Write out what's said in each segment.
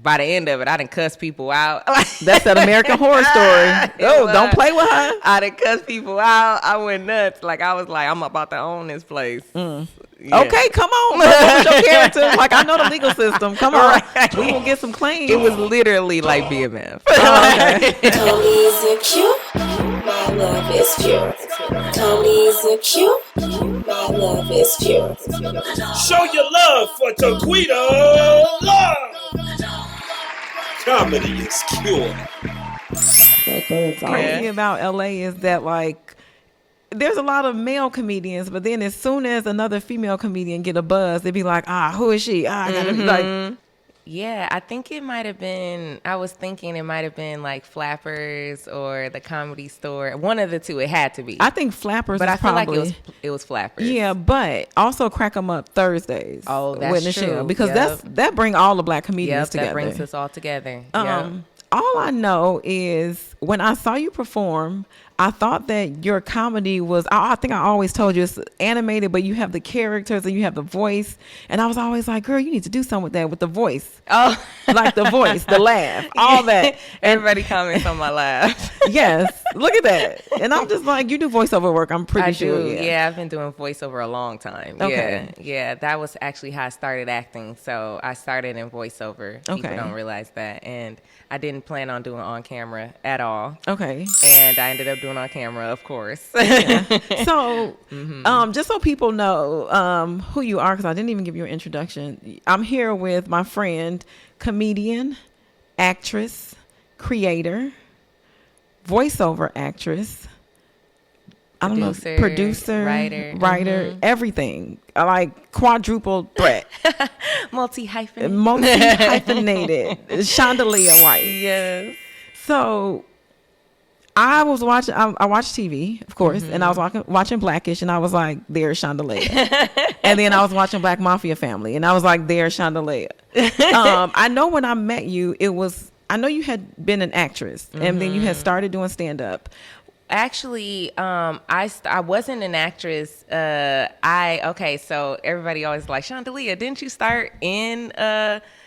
by the end of it, I done cuss people out. That's that American Horror Story. Oh, don't play with her. I done cuss people out. I went nuts. Like, I was like, I'm about to own this place. Yeah. Okay, come on. What was your character? Like, I know the legal system. Come on. Right. We gonna get some claims. It was literally like BMF. Okay. Tony's a cute. My love is pure. Tony's a cute. My love is pure. Show your love for Taquita Love. Comedy is pure. Crazy about LA is that, like, there's a lot of male comedians, but then as soon as another female comedian get a buzz, they be like, who is she? I gotta be like. Yeah, I think it might have been, I was thinking it might have been like Flappers or the Comedy Store. One of the two, it had to be. I think Flappers but is I feel probably. like it was Flappers. Yeah, but also Crack 'em Up Thursdays. Oh, that's with true. Because that bring all the black comedians together. That brings us all together. All I know is when I saw you perform, I thought that your comedy was, I think I always told you it's animated, but you have the characters and you have the voice. And I was always like, girl, you need to do something with that, with the voice. Oh. Like the voice, the laugh, all that. Everybody comments on my laugh. Yes. Look at that. And I'm just like, you do voiceover work, I'm pretty sure. Yeah, I've been doing voiceover a long time. Okay. Yeah, that was actually how I started acting. So I started in voiceover. People don't realize that. And I didn't plan on doing on camera at all. Okay. And I ended up doing on camera, of course. Yeah. So, just so people know who you are, because I didn't even give you an introduction. I'm here with my friend, comedian, actress, creator, voiceover actress. Producer, writer, everything. Like quadruple threat. Multi-hyphenated. Shondalia White. Yes. So I was watching, I watched TV, of course, and I was watching Blackish, and I was like, there's Shondalia. And then I was watching Black Mafia Family, and I was like, there's Shondalia. I know when I met you, I know you had been an actress, and then you had started doing stand-up. Actually, I wasn't an actress. So everybody always like, Shondalia, didn't you start in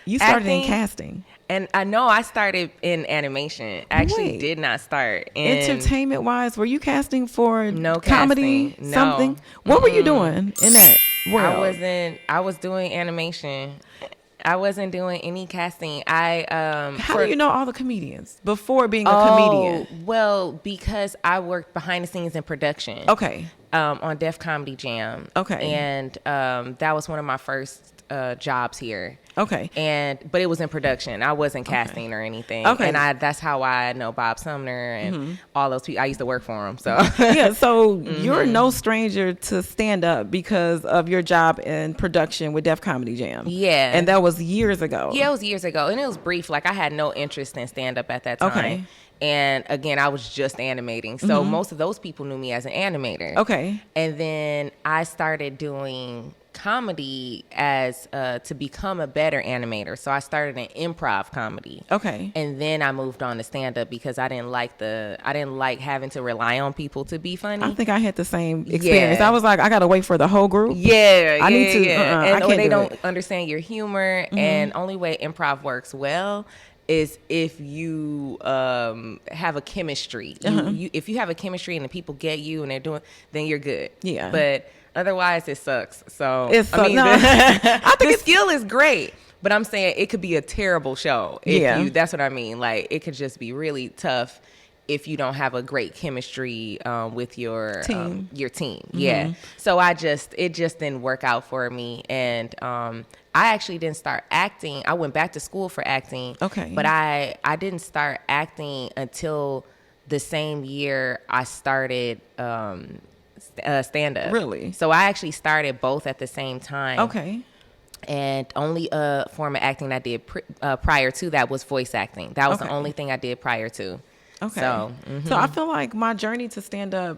You started acting? in casting. And I know I started in animation. I actually did not start in entertainment wise. Were you casting for no comedy? Casting, no. Something? What were you doing in that world? I was doing animation. I wasn't doing any casting. How do you know all the comedians before being a comedian? Well, because I worked behind the scenes in production. Okay. On Def Comedy Jam. Okay. And that was one of my first jobs here. Okay. But it was in production. I wasn't casting or anything. Okay. And that's how I know Bob Sumner and all those people. I used to work for them. So yeah. So you're no stranger to stand up because of your job in production with Def Comedy Jam. Yeah. And that was years ago. Yeah, it was years ago, and it was brief. Like I had no interest in stand up at that time. Okay. And again, I was just animating. So most of those people knew me as an animator. Okay. And then I started doing comedy as to become a better animator. So I started in improv comedy. Okay. And then I moved on to stand up because I didn't like having to rely on people to be funny. I think I had the same experience. Yeah. I was like, I gotta wait for the whole group. I need to. And I can't they do don't it. understand your humor. And only way improv works well is if you have a chemistry. If you have a chemistry and the people get you and they're doing, then you're good. Yeah. But otherwise, it sucks. So I mean, I think the skill is great, but I'm saying it could be a terrible show. That's what I mean. Like it could just be really tough if you don't have a great chemistry with your team. Yeah. So it just didn't work out for me, and I actually didn't start acting. I went back to school for acting. Okay. But I didn't start acting until the same year I started stand-up. Really? So I actually started both at the same time. Okay. And only form of acting I did prior to that was voice acting. That was the only thing I did prior to. Okay. So I feel like my journey to stand up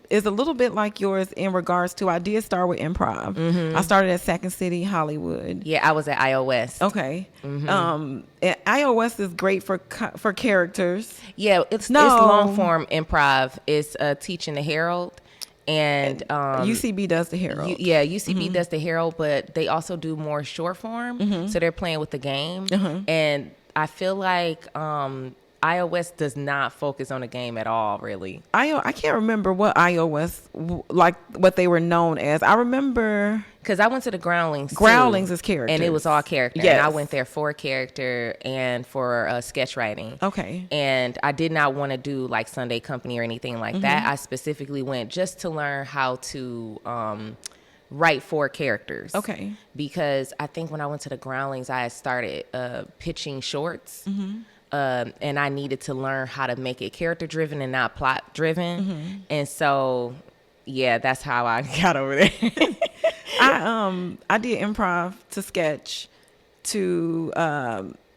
is a little bit like yours in regards to I did start with improv. I started at Second City, Hollywood. Yeah, I was at iOS. Okay. And iOS is great for characters. Yeah, it's long form improv. It's teaching the Herald. And UCB does the Herald. UCB does the Herald, but they also do more short form. So they're playing with the game. And I feel like iOS does not focus on the game at all, really. I can't remember what iOS, like what they were known as. I remember... Because I went to the Groundlings Groundlings is characters. And it was all character. Yes. And I went there for character and for sketch writing. Okay. And I did not want to do like Sunday Company or anything like that. I specifically went just to learn how to write for characters. Okay. Because I think when I went to the Groundlings, I had started pitching shorts. And I needed to learn how to make it character driven and not plot driven. And so, yeah, that's how I got over there. I did improv to sketch to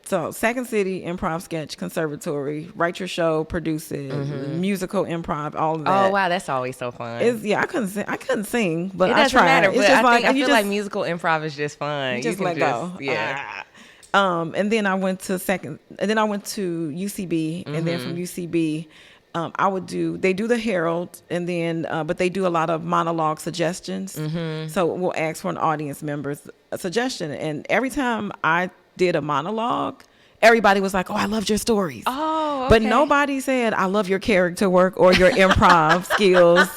so Second City Improv Sketch Conservatory, write your show, produce it, musical improv, all of that. Oh wow, that's always so fun. I couldn't sing, but it I doesn't tried. matter. It's But just I feel like musical improv is just fun. You just can let go. Yeah. And then I went to UCB, and then from UCB, they do the Herald, and then, but they do a lot of monologue suggestions. So we'll ask for an audience member's suggestion. And every time I did a monologue, everybody was like, "Oh, I loved your stories." Oh, okay. But nobody said, "I love your character work or your improv skills."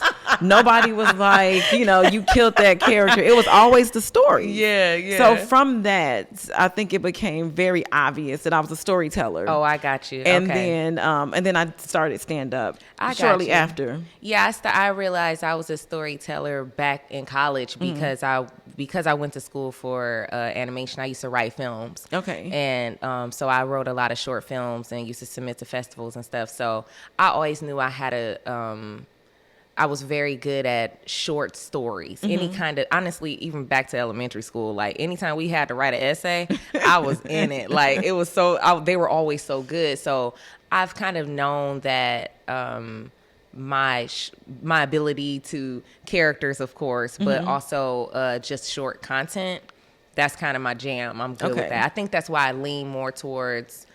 Nobody was like, you killed that character. It was always the story. Yeah. So from that, I think it became very obvious that I was a storyteller. Oh, I got you. And okay. then I started stand up shortly after. Yeah, I realized I was a storyteller back in college because I went to school for animation. I used to write films. Okay. And so I wrote a lot of short films and used to submit to festivals and stuff. So I always knew I had I was very good at short stories. Any kind of, honestly, even back to elementary school, like anytime we had to write an essay, I was in it. Like it was they were always so good. So I've kind of known that my ability to characters, of course, but also just short content, that's kind of my jam. I'm good with that. I think that's why I lean more towards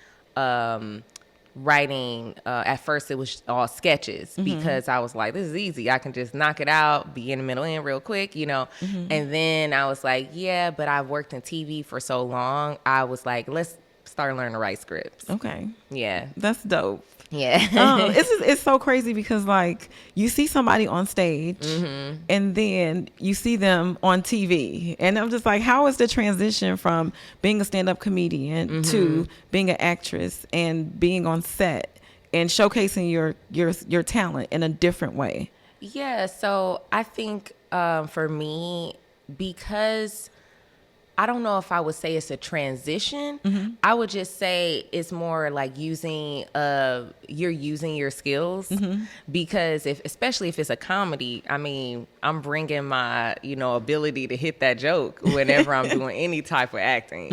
writing. At first it was all sketches because I was like, this is easy, I can just knock it out, be in the middle end real quick, and then I was like, yeah, but I've worked in TV for so long, I was like, let's start learning to write scripts. Okay. Yeah, that's dope. Yeah. It's so crazy because like you see somebody on stage and then you see them on TV, and I'm just like, how is the transition from being a stand-up comedian to being an actress and being on set and showcasing your talent in a different way? Yeah, so I think for me, because I don't know if I would say it's a transition. I would just say it's more like you're using your skills because especially if it's a comedy, I mean, I'm bringing my, ability to hit that joke whenever I'm doing any type of acting,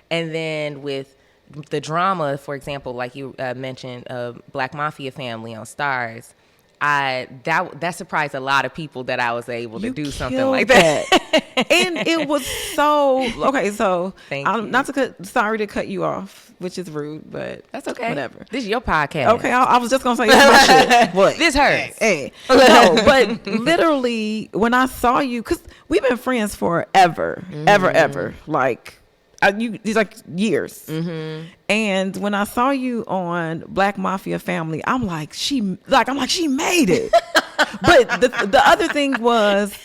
and then with the drama, for example, like you mentioned, Black Mafia Family on Starz. That surprised a lot of people that I was able to do something like that. And it was so okay. So Thank you. Sorry to cut you off, which is rude, but that's okay. Whatever. This is your podcast. Okay, I was just gonna say my shit. What? This hurts. Hey. No, but literally when I saw you, because we've been friends forever, ever, like. These like years, and when I saw you on Black Mafia Family, I'm like, she made it. But the other thing was,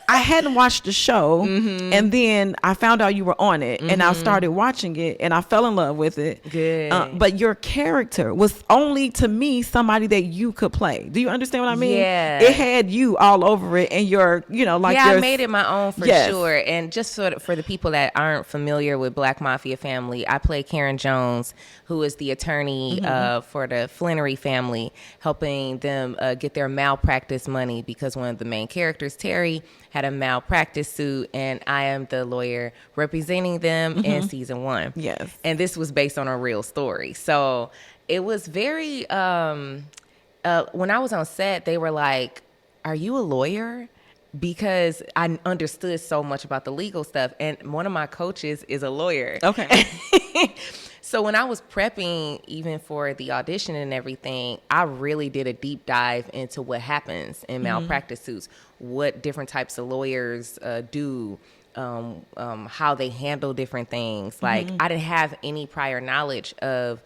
I hadn't watched the show, and then I found out you were on it, and I started watching it, and I fell in love with it. Good. But your character was only, to me, somebody that you could play. Do you understand what I mean? Yeah. It had you all over it, and I made it my own for sure. And just for the people that aren't familiar with Black Mafia Family, I play Karen Jones, who is the attorney for the Flenory family, helping them get their malpractice money because one of the main characters, Terry, had a malpractice suit, and I am the lawyer representing them in season 1. Yes. And this was based on a real story. So it was very, when I was on set, they were like, are you a lawyer? Because I understood so much about the legal stuff. And one of my coaches is a lawyer. Okay. So when I was prepping, even for the audition and everything, I really did a deep dive into what happens in malpractice suits, what different types of lawyers do, how they handle different things. Like, I didn't have any prior knowledge of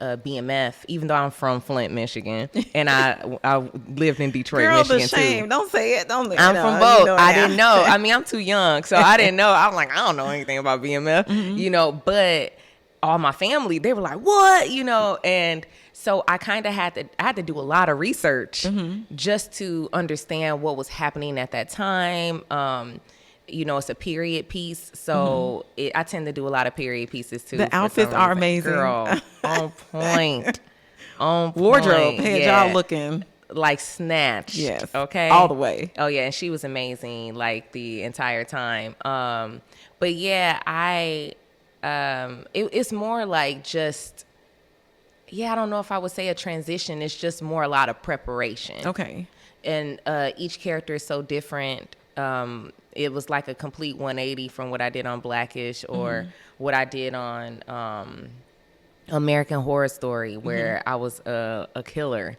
BMF, even though I'm from Flint, Michigan, and I lived in Detroit, Girl, Michigan the shame. too. Don't say it. Don't. I'm from both. I didn't know. I mean, I'm too young, so I didn't know. I'm like, I don't know anything about BMF, you know. But all my family, they were like, "What?" You know, and so I kind of had to do a lot of research just to understand what was happening at that time. You know, it's a period piece, so I tend to do a lot of period pieces too. The outfits are amazing. Girl, on point. On Wardrobe point. had Yeah. y'all looking Like snatched. Yes. Okay. All the way. Oh yeah, and she was amazing like the entire time. But yeah, it's more like just, I don't know if I would say a transition. It's just more a lot of preparation. Okay. And each character is so different. It was like a complete 180 from what I did on Blackish or what I did on American Horror Story, where I was a killer.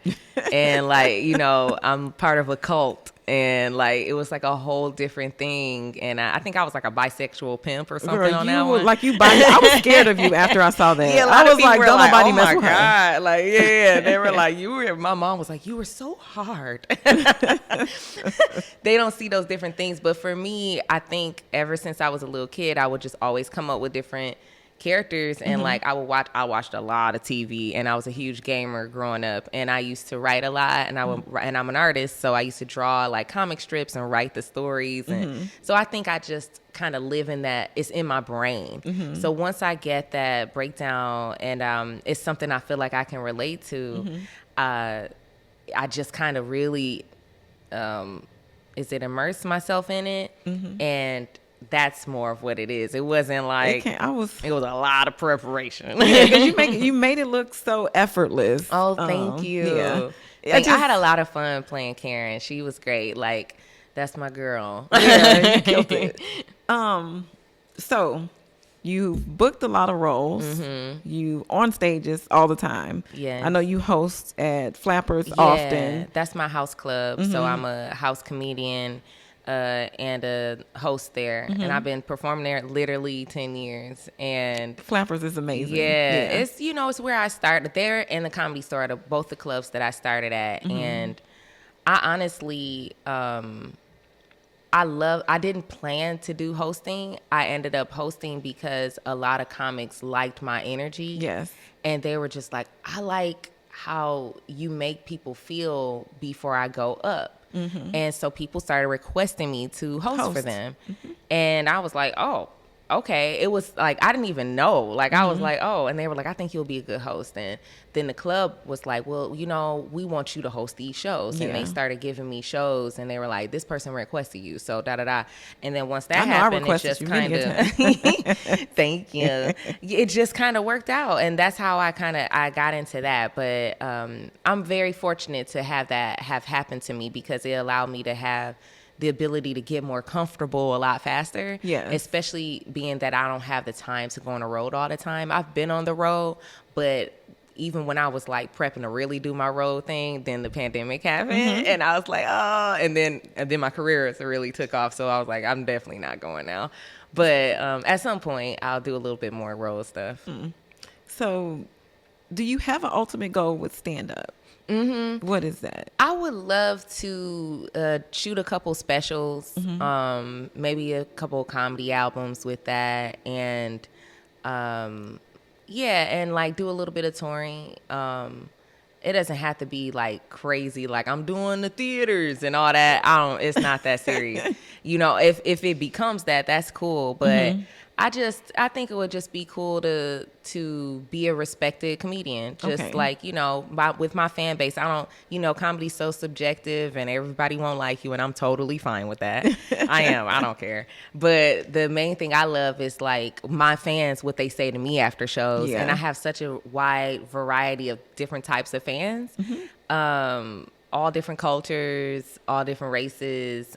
And like, you know, I'm part of a cult, and like it was like a whole different thing. And I think I was like a bisexual pimp or something. Girl, on you that were one. like I was scared of you after I saw that. Yeah, I was like, don't nobody oh mess my with her. God. Like, yeah, they were like, my mom was like, you were so hard. They don't see those different things. But for me, I think ever since I was a little kid, I would just always come up with different characters, and like I watched a lot of TV, and I was a huge gamer growing up, and I used to write a lot, and and I'm an artist, so I used to draw like comic strips and write the stories, and so I think I just kind of live in that. It's in my brain. So once I get that breakdown, and it's something I feel like I can relate to, I just kind of really immerse myself in it, and that's more of what it is. It wasn't like it was a lot of preparation. Yeah, because you made it look so effortless. Oh, thank you. Yeah. Like, I had a lot of fun playing Karen. She was great. Like, that's my girl. Yeah, you killed it. So you booked a lot of roles. You on stages all the time. Yes. I know you host at Flappers Yeah, often. that's my house club. So I'm a house comedian and a host there, and I've been performing there literally 10 years. And Flappers is amazing. yeah, it's, you know, it's where I started there, and the Comedy Store, both the clubs that I started at. And I honestly, I didn't plan to do hosting. I ended up hosting because a lot of comics liked my energy. Yes. And they were just like, I like how you make people feel before I go up. And so people started requesting me to host for them. And I was like, oh, okay. It was like, I didn't even know. Like, I was like, oh, and they were like, I think you'll be a good host. And then the club was like, well, you know, we want you to host these shows. And they started giving me shows, and they were like, this person requested you. So da-da-da. And then once that happened, it just kind of, thank you. It just kind of worked out. And that's how I got into that. But I'm very fortunate to have that have happened to me, because it allowed me to have the ability to get more comfortable a lot faster. Yeah. Especially being that I don't have the time to go on the road all the time. I've been on the road, but even when I was like prepping to really do my road thing, then the pandemic happened, and I was like, oh, and then my career really took off. So I was like, I'm definitely not going now. But at some point, I'll do a little bit more road stuff. So, do you have an ultimate goal with stand up? What is that? I would love to shoot a couple specials, maybe a couple comedy albums with that, and and like do a little bit of touring. It doesn't have to be like crazy, like I'm doing the theaters and all that. It's not that serious. You know, if it becomes that, that's cool. But I think it would just be cool to be a respected comedian. Just like, you know, with my fan base, comedy's so subjective, and everybody won't like you, and I'm totally fine with that. I don't care. But the main thing I love is like my fans, what they say to me after shows. Yeah. And I have such a wide variety of different types of fans. All different cultures, all different races.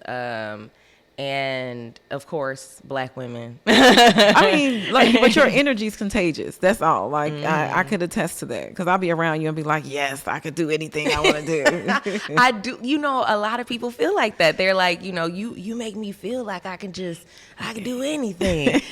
and of course, Black women. I mean, like, but your energy is contagious. That's all. Like, I could attest to that because I'll be around you and be like, yes, I could do anything I want to do. I do. You know, a lot of people feel like that. They're like, you know, you make me feel like I can do anything.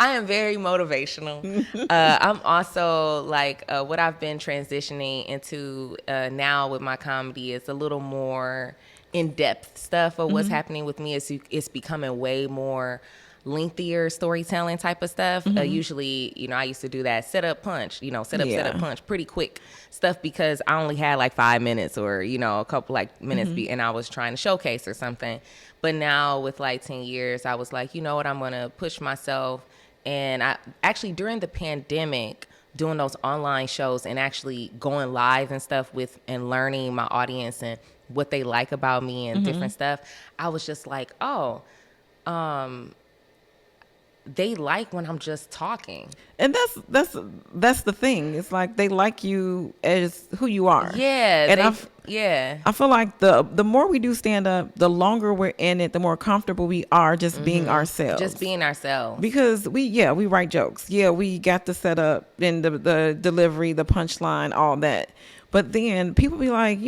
I am very motivational. I'm also like, what I've been transitioning into now with my comedy is a little more in-depth stuff of what's happening with me. It's becoming way more lengthier storytelling type of stuff. Usually, you know, I used to do that set up, punch, set up, punch, pretty quick stuff because I only had like 5 minutes or, a couple like minutes and I was trying to showcase or something. But now with like 10 years, I was like, you know what, I'm going to push myself. And I actually, during the pandemic, doing those online shows and actually going live and stuff and learning my audience and what they like about me and different stuff, I was just like, they like when I'm just talking. And that's the thing. It's like they like you as who you are. Yeah. And I feel like the more we do stand up, the longer we're in it, the more comfortable we are just being ourselves. Just being ourselves. Because we write jokes. Yeah, we got the setup and the delivery, the punchline, all that. But then people be like,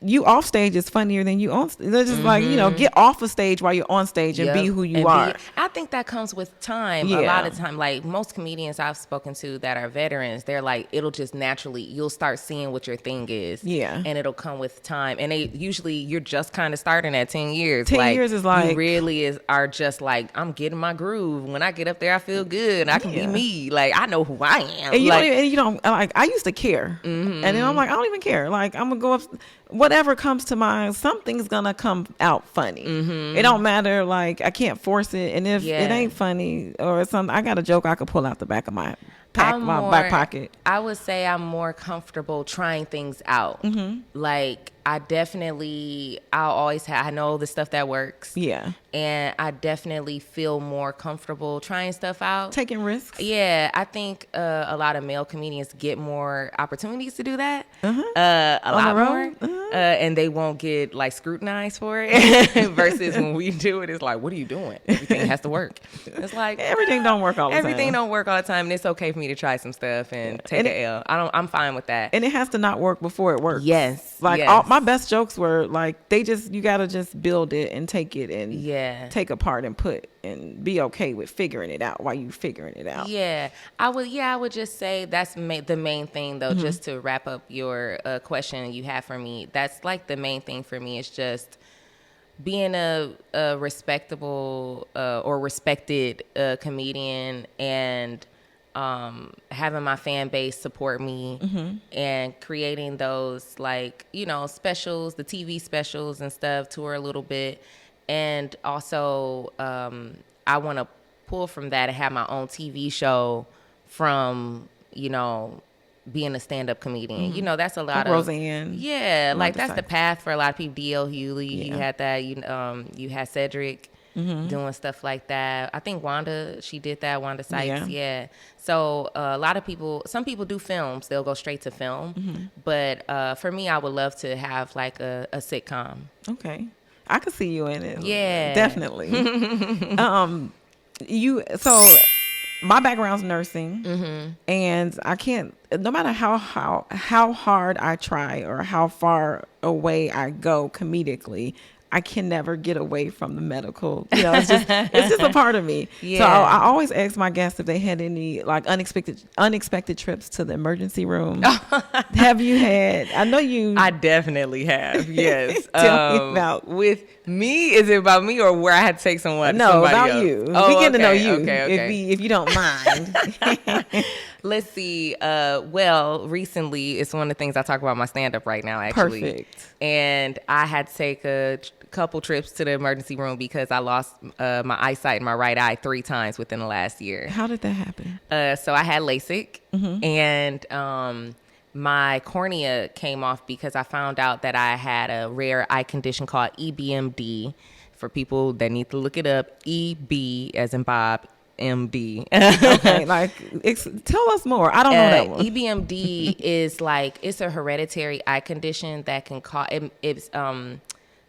you off stage is funnier than you on stage. They're just like, get off of stage while you're on stage and be who you are. I think that comes with time. A lot of time, like most comedians I've spoken to that are veterans, they're like, it'll just naturally, you'll start seeing what your thing is. Yeah. And it'll come with time. And you're just kind of starting at 10 years. 10 years is like. You really are just like, I'm getting my groove. When I get up there, I feel good. I can be me. Like, I know who I am. And you don't, like, I used to care. And then I'm like, I don't even care. Like, I'm going to go up. Whatever comes to mind, something's gonna come out funny. It don't matter. Like, I can't force it, and if it ain't funny or something, I got a joke I could pull out the back of my back pocket. I would say I'm more comfortable trying things out. Like, I know the stuff that works. Yeah. And I definitely feel more comfortable trying stuff out. Taking risks. Yeah. I think a lot of male comedians get more opportunities to do that. A lot more. And they won't get like scrutinized for it. Versus when we do it, it's like, what are you doing? Everything has to work. It's like everything don't work all the time. Everything don't work all the time. And it's okay for me to try some stuff and take an L. I'm fine with that. And it has to not work before it works. Yes. Like my best jokes were like, you gotta just build it and take it and take apart and put and be okay with figuring it out while you figuring it out. Yeah. I would just say that's the main thing though, just to wrap up your question you have for me. That's like the main thing for me is just being a respectable or respected comedian and having my fan base support me and creating those like, specials, the TV specials and stuff, tour a little bit. And also I want to pull from that and have my own TV show from, being a stand-up comedian. That's a lot of Roseanne. Yeah, like that's the path for a lot of people. D.L. Hewley, you had that. You had Cedric doing stuff like that. I think Wanda, she did that. Wanda Sykes, yeah. So a lot of people, some people do films. They'll go straight to film. But for me, I would love to have like a sitcom. Okay, I could see you in it. Yeah, definitely. My background's nursing, and I can't. No matter how hard I try or how far away I go comedically, I can never get away from the medical. It's just a part of me. Yeah. So I always ask my guests if they had any like unexpected trips to the emergency room. Have you had? I know you. I definitely have. Yes. Tell me about. With me, is it about me or where I had to take someone? No, about else? you. We get to know you. Okay. If you don't mind. Let's see. Well, recently, it's one of the things I talk about in my stand-up right now, actually. Perfect. And I had to take a couple trips to the emergency room because I lost my eyesight in my right eye 3 times within the last year. How did that happen? So I had LASIK, and my cornea came off because I found out that I had a rare eye condition called EBMD. For people that need to look it up, EB as in Bob, MD. Okay, tell us more. I don't know that one. EBMD is like, it's a hereditary eye condition that can cause it's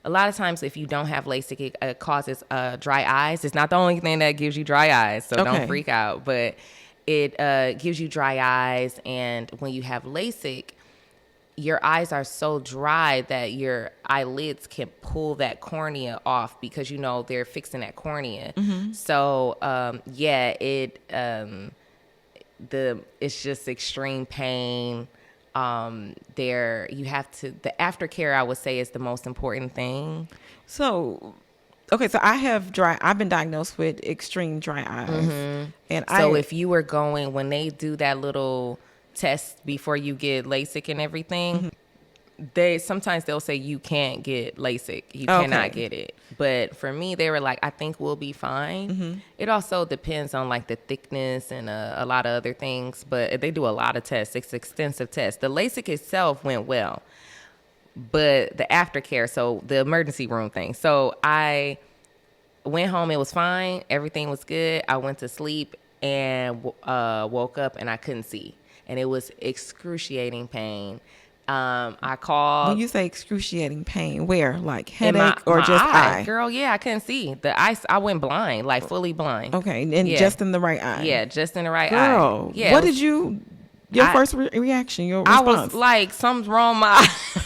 a lot of times if you don't have LASIK, it causes dry eyes. It's not the only thing that gives you dry eyes, so don't freak out. But it gives you dry eyes, and when you have LASIK, your eyes are so dry that your eyelids can pull that cornea off because, you know, they're fixing that cornea. So, it's just extreme pain. You have to, the aftercare, I would say, is the most important thing. So, okay, so I've been diagnosed with extreme dry eyes. And if you were going, when they do that little test before you get LASIK and everything, sometimes they'll say you can't get LASIK. You cannot get it. But for me, they were like, I think we'll be fine. It also depends on like the thickness and a lot of other things. But they do a lot of tests. It's extensive tests. The LASIK itself went well. But the aftercare, so the emergency room thing. So I went home. It was fine. Everything was good. I went to sleep and woke up and I couldn't see. And it was excruciating pain. I called. When you say excruciating pain, where? Like headache or just eye? Girl, yeah, I couldn't see. The eye, I went blind, like fully blind. Okay, and just in the right eye? Yeah, just in the right eye. Girl, yeah. What did you... Your first reaction, your response? I was like, something's wrong with my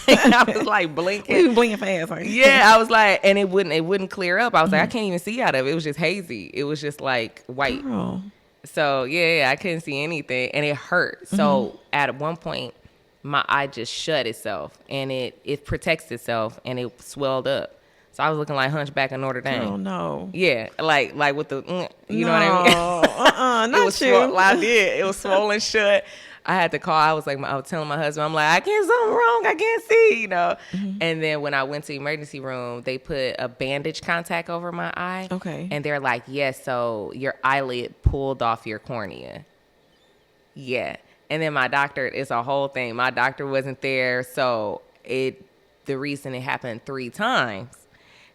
eye. I was like blinking. You blinking fast. Like. Yeah, I was like, and it wouldn't clear up. I was like, I can't even see out of it. It was just hazy. It was just like white. Girl. So yeah, I couldn't see anything, and it hurt. So at one point, my eye just shut itself, and it protects itself, and it swelled up. So I was looking like Hunchback of Notre Dame. Oh no. Yeah, like with the, you know what I mean? Not you. I did. It was swollen shut. I had to call. I was telling my husband, I'm like, something wrong. I can't see, you know. And then when I went to the emergency room, they put a bandage contact over my eye. Okay. And they're like, yes, so your eyelid pulled off your cornea. Yeah. And then my doctor, it's a whole thing. My doctor wasn't there, so the reason it happened 3 times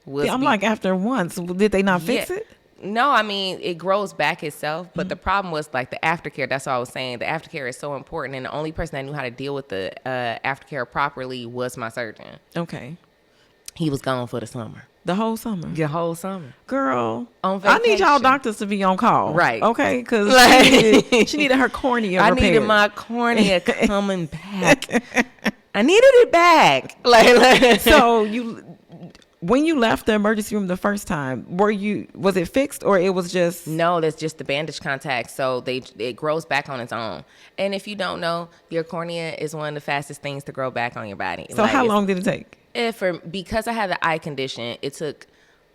was like, after once, did they not fix it? No, I mean, it grows back itself, but the problem was like the aftercare. That's what I was saying. The aftercare is so important, and the only person that knew how to deal with the aftercare properly was my surgeon. Okay. He was gone for the summer. The whole summer? The whole summer. Girl, on vacation. I need y'all doctors to be on call. Right. Okay, because she needed her cornea repaired. I needed my cornea coming back. I needed it back. So when you left the emergency room the first time, was it fixed or it was just? No, that's just the bandage contact. So it grows back on its own. And if you don't know, your cornea is one of the fastest things to grow back on your body. So how long did it take? Because I had the eye condition, it took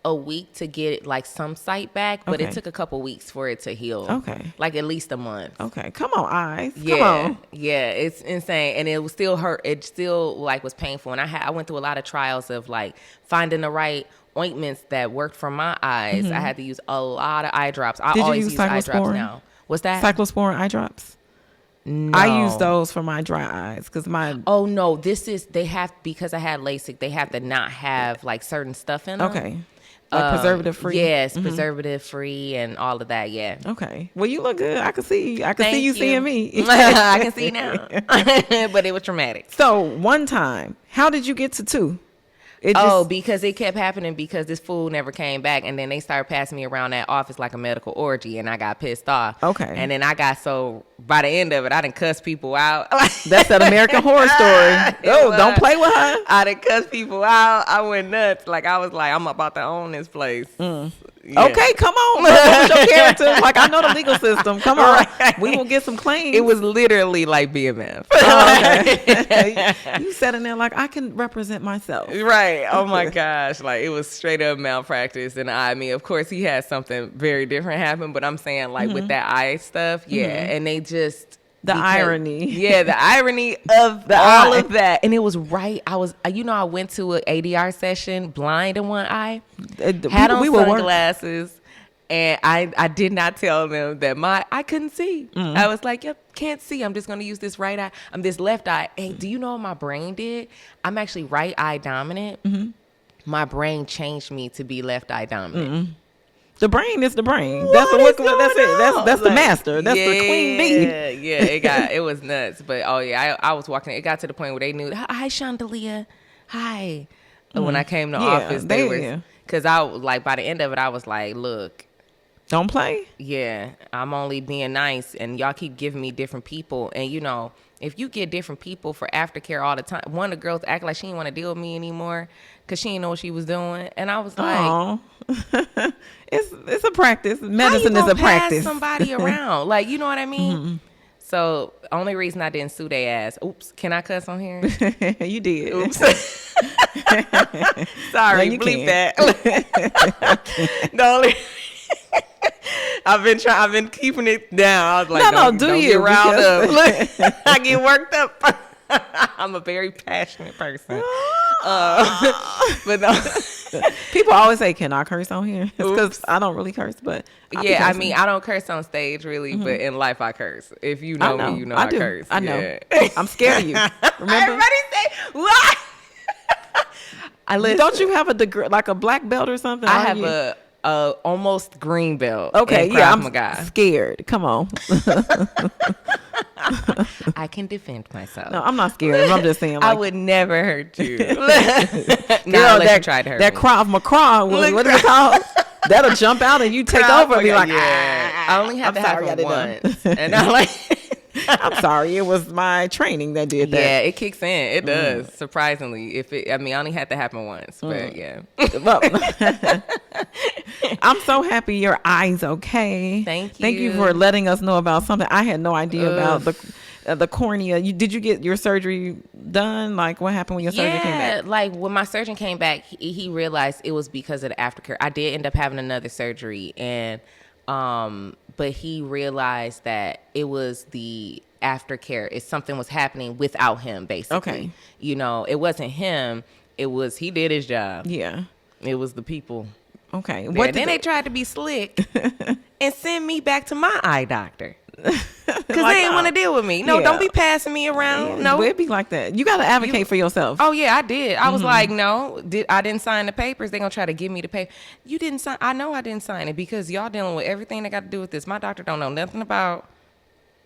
a week to get like some sight back, but it took a couple weeks for it to heal. Okay. Like at least a month. Okay. Come on, eyes. Yeah. Come on. Yeah. It's insane. And it was still hurt. It still like was painful. And I went through a lot of trials of like finding the right ointments that worked for my eyes. I had to use a lot of eye drops. I always use eye drops now. What's that? Cyclosporin eye drops? No. I use those for my dry eyes because Oh no, because I had LASIK, they have to not have like certain stuff in them. Okay. Like preservative free? Yes, preservative free and all of that, yeah. Okay. Well, you look good. I can see you seeing me. I can see now. But it was traumatic. So one time, how did you get to 2? Because it kept happening because this fool never came back, and then they started passing me around that office like a medical orgy, and I got pissed off. Okay. And then I got by the end of it, I done cuss people out. That's that American Horror Story. Don't play with her. I done cuss people out. I went nuts. Like I was like, I'm about to own this place. Yeah. Okay, come on. What's your character? Like, I know the legal system. Come on. Right. We will get some claims. It was literally like BMF. Okay. You sat in there like, I can represent myself. Right. Oh, my gosh. Like, it was straight up malpractice. And I mean, of course, he had something very different happen. But I'm saying, like, with that eye stuff, yeah. And they just... The irony. Yeah, the irony of all of that. And it was right. I went to an ADR session blind in one eye. Had on sunglasses. And I did not tell them that I couldn't see. I was like, yep, can't see. I'm just going to use this right eye. This left eye. Hey, do you know what my brain did? I'm actually right eye dominant. My brain changed me to be left eye dominant. The brain is the brain. That's it. That's the master. That's the queen bee. Yeah, it was nuts. But I was walking. It got to the point where they knew. Hi, Shondalia. Hi. when I came to office, they were, because I like by the end of it, I was like, look, don't play. Yeah, I'm only being nice, and y'all keep giving me different people, and you know, if you get different people for aftercare all the time, one of the girls act like she didn't want to deal with me anymore because she didn't know what she was doing, and I was like, it's a practice. Medicine is a practice. Pass somebody around, like, you know what I mean? Mm-hmm. So only reason I didn't sue their ass. Oops, can I cuss on here? You did. Oops. Sorry, no, bleep that. The only I've been keeping it down. I was like, don't get riled up. Look, I get worked up. I'm a very passionate person. But no. People always say, "Can I curse on here?" It's because I don't really curse, but yeah, I mean, I don't curse on stage really, but in life I curse. If you know me, you know I curse. I know. Yeah. I'm scared of you. Remember? Everybody say what? Don't you have a degree, like a black belt or something? I have a almost green belt. Okay, yeah, I'm scared. Come on. I can defend myself. No, I'm not scared. I'm just saying. Like, I would never hurt you. That tried to hurt that me. Krav Maga, what is it called? That'll jump out and you take over and be like, I only had to happen once, and I like. I'm sorry, it was my training that did that. Yeah, it kicks in. It does, surprisingly. I only had to happen once, but yeah. Well, I'm so happy your eye's okay. Thank you. Thank you for letting us know about something I had no idea about. The cornea. Did you get your surgery done? Like, what happened when your surgeon came back? Like when my surgeon came back, he realized it was because of the aftercare. I did end up having another surgery, and but he realized that it was the aftercare. If something was happening without him, basically. Okay. You know, it wasn't him. It was, he did his job. Yeah. It was the people. Okay. Then they tried to be slick and send me back to my eye doctor. Because they didn't want to deal with me. No, don't be passing me around. Yeah, no. It'd be like that. You got to advocate for yourself. Oh, yeah, I did. I was like, no, I didn't sign the papers. They're going to try to give me the paper. You didn't sign. I know I didn't sign it because y'all dealing with everything that got to do with this. My doctor don't know nothing about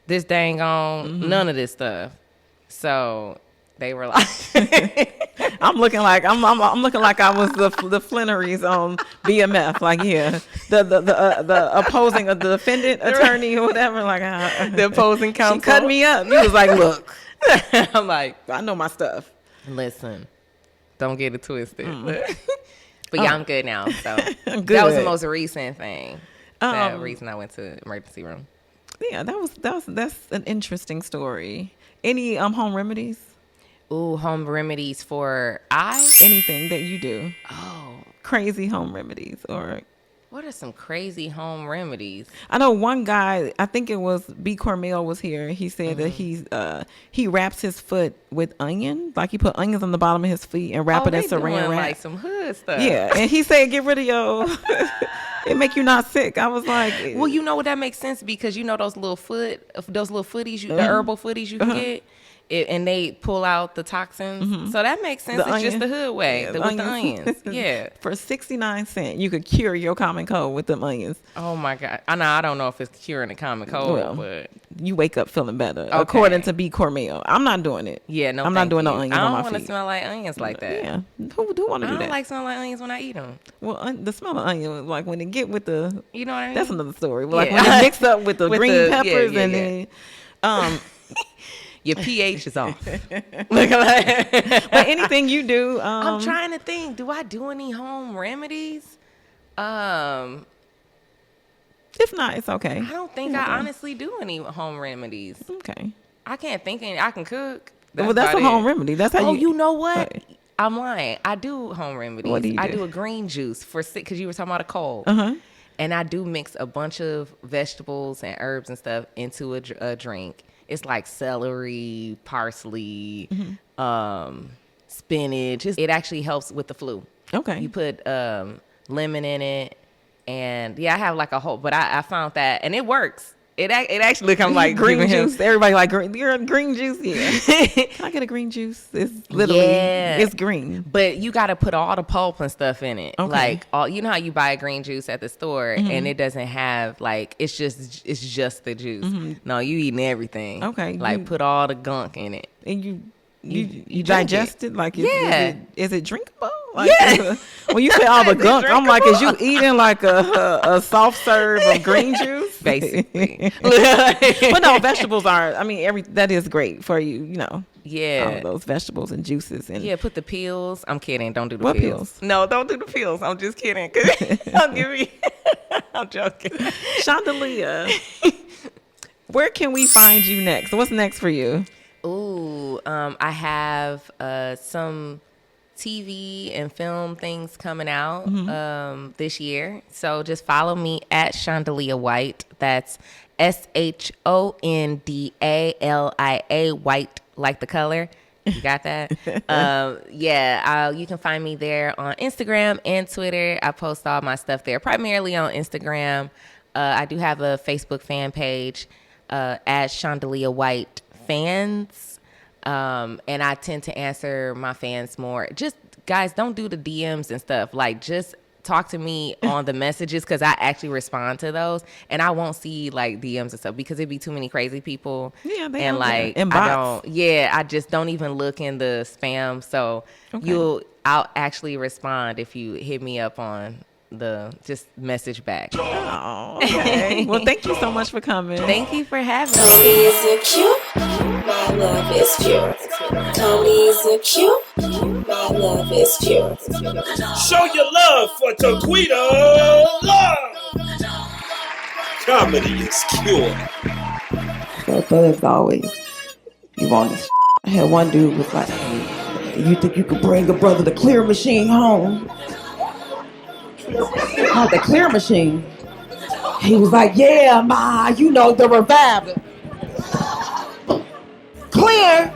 this dang on, none of this stuff. So they were like, I'm looking like I was the Flenory's on BMF. Like, yeah, the opposing of the defendant attorney or whatever. Like, the opposing counsel. She cut me up. He was like, look, I'm like, I know my stuff. Listen, don't get it twisted. But yeah, I'm good now. So good. That was the most recent thing. That reason I went to emergency room. Yeah, that's an interesting story. Any home remedies? Ooh, home remedies for eyes? Anything that you do. Oh. Crazy home remedies or... What are some crazy home remedies? I know one guy, I think it was B. Cormel was here. He said that he wraps his foot with onion. Like he put onions on the bottom of his feet and wrap it in saran wrap. Like some hood stuff. Yeah. And he said, get rid of your... It make you not sick. I was like... Well, you know what? That makes sense because you know those little footies, the herbal footies you can get? And they pull out the toxins. So that makes sense. It's just the hood way with the onions. Yeah. For 69 cents, you could cure your common cold with them onions. Oh, my God. I don't know if it's curing the common cold, but... You wake up feeling better, according to B. Cormel. I'm not doing it. Yeah, no, I'm not doing no onions on my feet. I don't want to smell like onions like that. Yeah. Who do want to do that? I don't like smelling like onions when I eat them. Well, the smell of onion, like when they get with the... You know what I mean? That's another story. Like when they mix up with the green peppers and then... Your pH is off. But anything you do, I'm trying to think. Do I do any home remedies? If not, it's okay. I don't think I honestly do any home remedies. Okay. I can't think any. I can cook. That's a home remedy. That's how you know what? I'm lying. I do home remedies. What do you do? I do a green juice for sick because you were talking about a cold. And I do mix a bunch of vegetables and herbs and stuff into a drink. It's like celery, parsley, spinach. It actually helps with the flu. Okay. You put lemon in it. And yeah, I have like a whole, but I found that, and it works. It actually comes like green juice. Everybody like green. You're a green juice. Yeah. Can I get a green juice? It's literally, it's green. But you got to put all the pulp and stuff in it. Okay. Like you know how you buy a green juice at the store and it doesn't have like, it's just the juice. No, you eating everything. Okay. Like put all the gunk in it. And you digest it? Like, is it drinkable? Like, Yeah. When you say all the Is it gunk, I'm like, is you drinkable? eating like a soft serve of green juice? Basically. But no, vegetables are. I mean, that is great for you. You know. Yeah. All of those vegetables and juices and Yeah, put the peels. I'm kidding. Don't do the What peels. peels? No, don't do the peels. I'm just kidding. Don't give me. I'm joking. Shondalia. Where can we find you next? What's next for you? Ooh, I have some TV and film things coming out this year. So just follow me at Shondalia White. That's SHONDALIA White, like the color. You got that? You can find me there on Instagram and Twitter. I post all my stuff there, primarily on Instagram. I do have a Facebook fan page at Shondalia White Fans. And I tend to answer my fans more. Just, guys, don't do the DMs and stuff. Like, just talk to me on the messages, because I actually respond to those. And I won't see, like, DMs and stuff because it'd be too many crazy people. Yeah, they and are like there. And bots. I just don't even look in the spam. So I'll actually respond if you hit me up on the just message back. Oh, okay. Well, thank you so much for coming. Thank you for having me. Tony's a cute, my love is pure. Tony's a cute, my love is pure. Show your love for Taquita Love. Comedy is cure. But as always, you want this. I had one dude was like, hey, you think you could bring a brother the clear machine home? Not the clear machine. He was like, yeah, ma, you know, the revival. Clear.